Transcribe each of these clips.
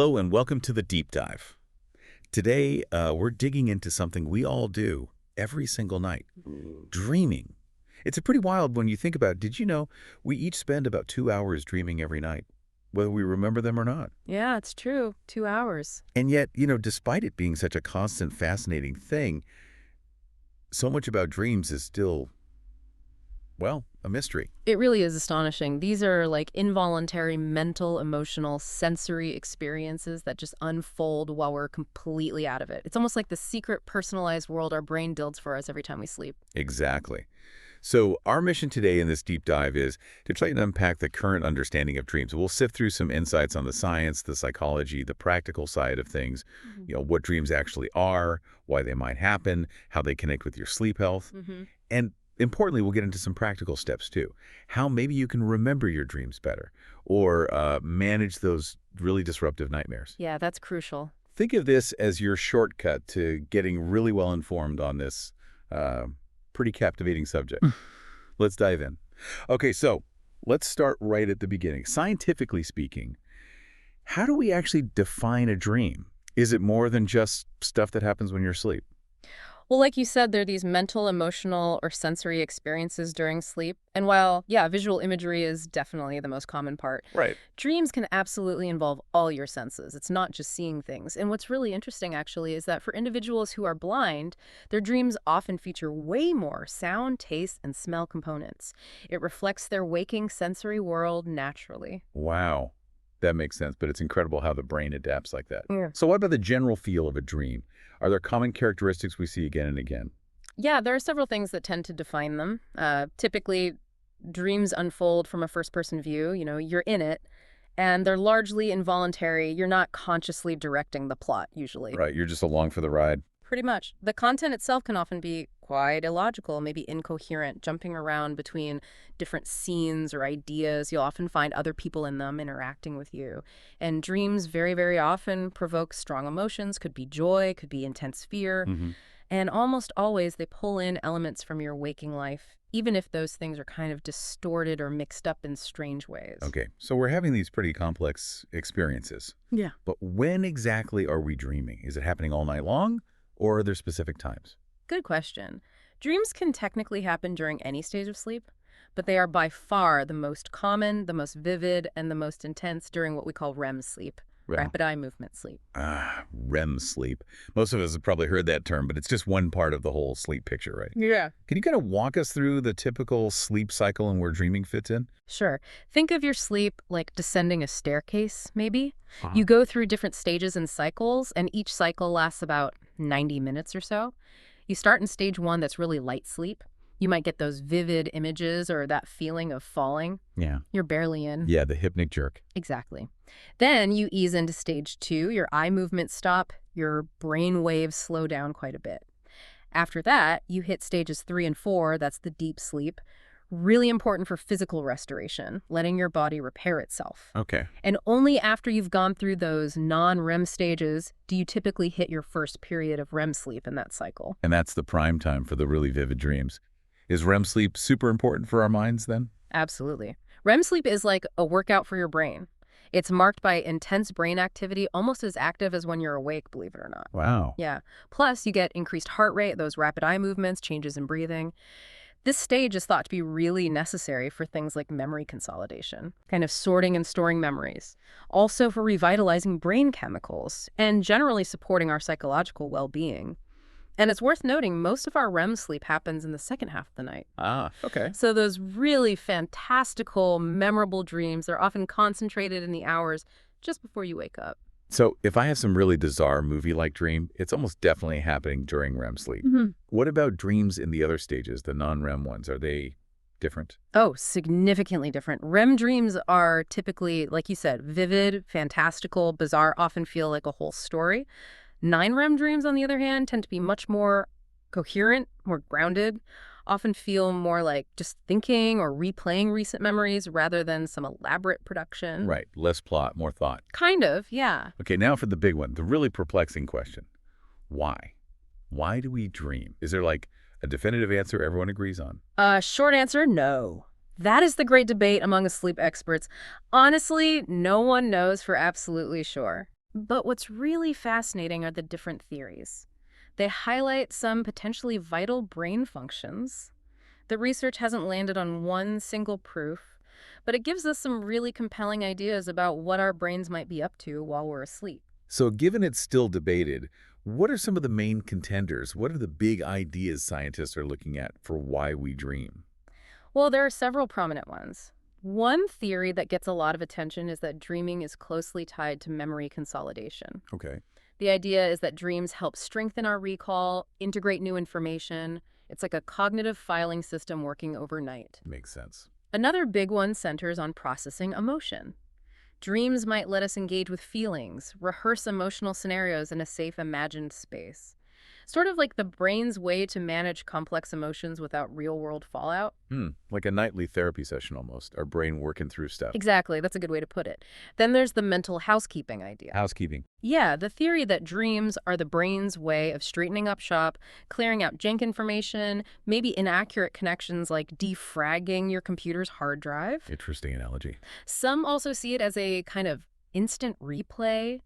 Hello and welcome to the Deep Dive. Today, we're digging into something we all do every single night, dreaming. It's a pretty wild when you think about it. Did you know we each spend about 2 hours dreaming every night, whether we remember them or not? Yeah, it's true. 2 hours. And yet, despite it being such a constant, fascinating thing, so much about dreams is still, well, a mystery. It really is astonishing. These are like involuntary mental, emotional, sensory experiences that just unfold while we're completely out of it. It's almost like the secret, personalized world our brain builds for us every time we sleep. Exactly. So our mission today in this deep dive is to try and unpack the current understanding of dreams. We'll sift through some insights on the science, the psychology, the practical side of things, what dreams actually are, why they might happen, how they connect with your sleep health. Mm-hmm. And importantly, we'll get into some practical steps too. How maybe you can remember your dreams better or manage those really disruptive nightmares. Yeah, that's crucial. Think of this as your shortcut to getting really well informed on this uh, pretty captivating subject. Let's dive in. Okay, so let's start right at the beginning. Scientifically speaking, how do we actually define a dream? Is it more than just stuff that happens when you're asleep? Well, like you said, there are these mental, emotional, or sensory experiences during sleep. And while, yeah, visual imagery is definitely the most common part, Right. dreams can absolutely involve all your senses. It's not just seeing things. And what's really interesting, actually, is that for individuals who are blind, their dreams often feature way more sound, taste, and smell components. It reflects their waking sensory world naturally. Wow. That makes sense, but it's incredible how the brain adapts like that. Yeah. So what about the general feel of a dream? Are there common characteristics we see again and again? Yeah, there are several things that tend to define them. Typically, dreams unfold from a first-person view. You're in it, and they're largely involuntary. You're not consciously directing the plot, usually. Right, you're just along for the ride. Pretty much. The content itself can often be quite illogical, maybe incoherent, jumping around between different scenes or ideas. You'll often find other people in them interacting with you. And dreams very, very often provoke strong emotions, could be joy, could be intense fear. hmm And almost always they pull in elements from your waking life, even if those things are kind of distorted or mixed up in strange ways. Okay, so we're having these pretty complex experiences. Yeah. But when exactly are we dreaming? Is it happening all night long, or are there specific times? Good question. Dreams can technically happen during any stage of sleep, but they are by far the most common, the most vivid, and the most intense during what we call REM sleep, rapid eye movement sleep. REM sleep. Most of us have probably heard that term, but it's just one part of the whole sleep picture, right? Yeah. Can you kind of walk us through the typical sleep cycle and where dreaming fits in? Sure. Think of your sleep like descending a staircase, maybe. Uh-huh. You go through different stages and cycles, and each cycle lasts about 90 minutes or so. You start in stage one, that's really light sleep. You might get those vivid images or that feeling of falling. Yeah. You're barely in. Yeah, the hypnic jerk. Exactly. Then you ease into stage two, your eye movements stop, your brain waves slow down quite a bit. After that, you hit stages 3 and 4, that's the deep sleep. Really important for physical restoration, letting your body repair itself. Okay. And only after you've gone through those non-REM stages do you typically hit your first period of REM sleep in that cycle. And that's the prime time for the really vivid dreams. Is REM sleep super important for our minds then? Absolutely. REM sleep is like a workout for your brain. It's marked by intense brain activity, almost as active as when you're awake, believe it or not. Wow. Yeah. Plus, you get increased heart rate, those rapid eye movements, changes in breathing. This stage is thought to be really necessary for things like memory consolidation, kind of sorting and storing memories. Also for revitalizing brain chemicals and generally supporting our psychological well-being. And it's worth noting most of our REM sleep happens in the second half of the night. Okay. So those really fantastical, memorable dreams, they're often concentrated in the hours just before you wake up. So if I have some really bizarre movie-like dream, it's almost definitely happening during REM sleep. What about dreams in the other stages, the non-REM ones? Are they different? Oh, significantly different. REM dreams are typically, like you said, vivid, fantastical, bizarre, often feel like a whole story. 9 REM dreams, on the other hand, tend to be much more coherent, more grounded, often feel more like just thinking or replaying recent memories rather than some elaborate production. Right. Less plot, more thought. Kind of, yeah. Okay, now for the big one, the really perplexing question. Why? Why do we dream? Is there like a definitive answer everyone agrees on? Short answer, no. That is the great debate among sleep experts. Honestly, no one knows for absolutely sure. But what's really fascinating are the different theories. They highlight some potentially vital brain functions. The research hasn't landed on one single proof, but it gives us some really compelling ideas about what our brains might be up to while we're asleep. So given it's still debated, what are some of the main contenders? What are the big ideas scientists are looking at for why we dream? Well, there are several prominent ones. One theory that gets a lot of attention is that dreaming is closely tied to memory consolidation. Okay, The idea is that dreams help strengthen our recall, integrate new information. It's like a cognitive filing system working overnight. makes sense. Another big one centers on processing emotion. Dreams might let us engage with feelings, rehearse emotional scenarios in a safe, imagined space. Sort of like the brain's way to manage complex emotions without real-world fallout. Like a nightly therapy session almost, our brain working through stuff. Exactly, that's a good way to put it. Then there's the mental housekeeping idea. Housekeeping. Yeah, the theory that dreams are the brain's way of straightening up shop, clearing out junk information, maybe inaccurate connections like defragging your computer's hard drive. Interesting analogy. Some also see it as a kind of instant replay,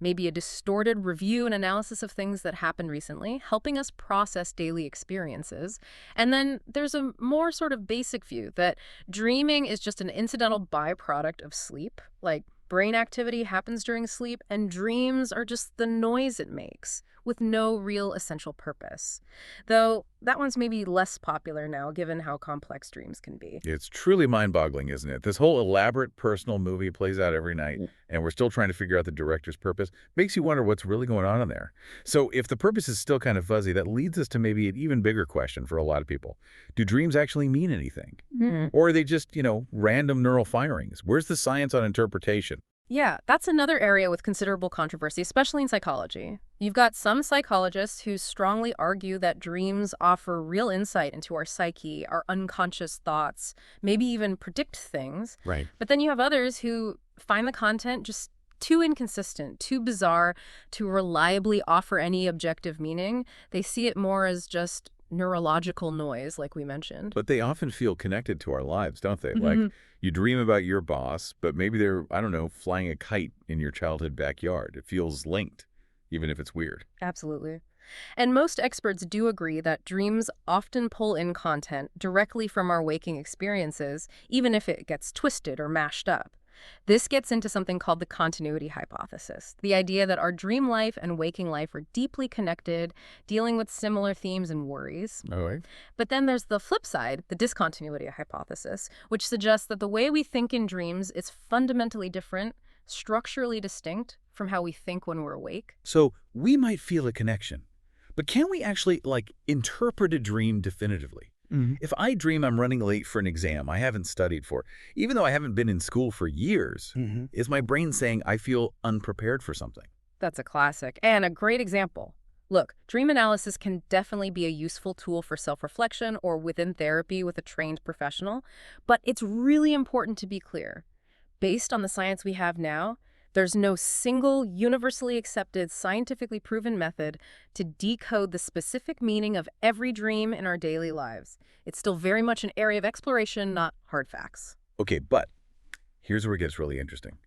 maybe a distorted review and analysis of things that happened recently, helping us process daily experiences. And then there's a more sort of basic view that dreaming is just an incidental byproduct of sleep, like brain activity happens during sleep, and dreams are just the noise it makes, with no real essential purpose. Though that one's maybe less popular now, given how complex dreams can be. It's truly mind-boggling, isn't it? This whole elaborate personal movie plays out every night, and we're still trying to figure out the director's purpose. Makes you wonder what's really going on in there. So if the purpose is still kind of fuzzy, that leads us to maybe an even bigger question for a lot of people. Do dreams actually mean anything? Or are they just, random neural firings? Where's the science on interpretation? Yeah, that's another area with considerable controversy, especially in psychology. You've got some psychologists who strongly argue that dreams offer real insight into our psyche, our unconscious thoughts, maybe even predict things. Right. But then you have others who find the content just too inconsistent, too bizarre to reliably offer any objective meaning. They see it more as just neurological noise, like we mentioned. But they often feel connected to our lives, don't they? Like you dream about your boss, but maybe they're, I don't know, flying a kite in your childhood backyard. It feels linked, even if it's weird. Absolutely. And most experts do agree that dreams often pull in content directly from our waking experiences, even if it gets twisted or mashed up. This gets into something called the continuity hypothesis, the idea that our dream life and waking life are deeply connected, dealing with similar themes and worries. Oh, right. But then there's the flip side, the discontinuity hypothesis, which suggests that the way we think in dreams is fundamentally different, structurally distinct from how we think when we're awake. So we might feel a connection, but can we actually, interpret a dream definitively? If I dream I'm running late for an exam I haven't studied for, even though I haven't been in school for years, is my brain saying I feel unprepared for something? That's a classic and a great example. Look, dream analysis can definitely be a useful tool for self-reflection or within therapy with a trained professional, but it's really important to be clear. Based on the science we have now, there's no single, universally accepted, scientifically proven method to decode the specific meaning of every dream in our daily lives. It's still very much an area of exploration, not hard facts. Okay, but here's where it gets really interesting.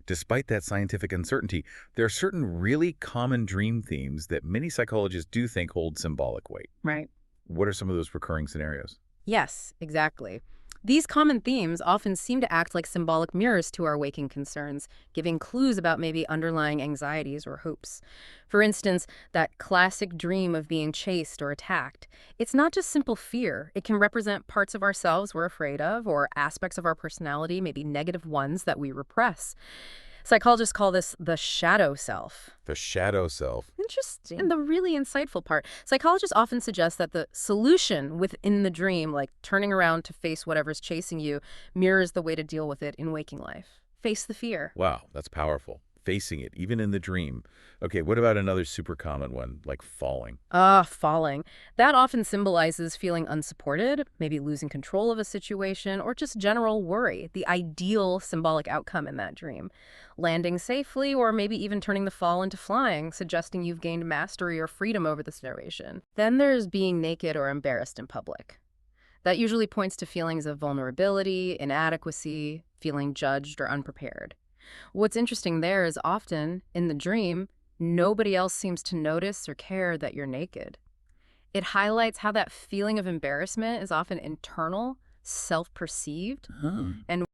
Despite that scientific uncertainty, there are certain really common dream themes that many psychologists do think hold symbolic weight. Right. What are some of those recurring scenarios? Yes, exactly. These common themes often seem to act like symbolic mirrors to our waking concerns, giving clues about maybe underlying anxieties or hopes. For instance, that classic dream of being chased or attacked. It's not just simple fear. It can represent parts of ourselves we're afraid of or aspects of our personality, maybe negative ones that we repress. Psychologists call this the shadow self. The shadow self. Interesting. And the really insightful part, psychologists often suggest that the solution within the dream, like turning around to face whatever's chasing you, mirrors the way to deal with it in waking life. Face the fear. Wow, that's powerful. Facing it, even in the dream. Okay, what about another super common one, like falling? Falling. That often symbolizes feeling unsupported, maybe losing control of a situation, or just general worry, the ideal symbolic outcome in that dream. Landing safely, or maybe even turning the fall into flying, suggesting you've gained mastery or freedom over the situation. Then there's being naked or embarrassed in public. That usually points to feelings of vulnerability, inadequacy, feeling judged or unprepared. What's interesting there is often, in the dream, nobody else seems to notice or care that you're naked. It highlights how that feeling of embarrassment is often internal, self-perceived, Oh. and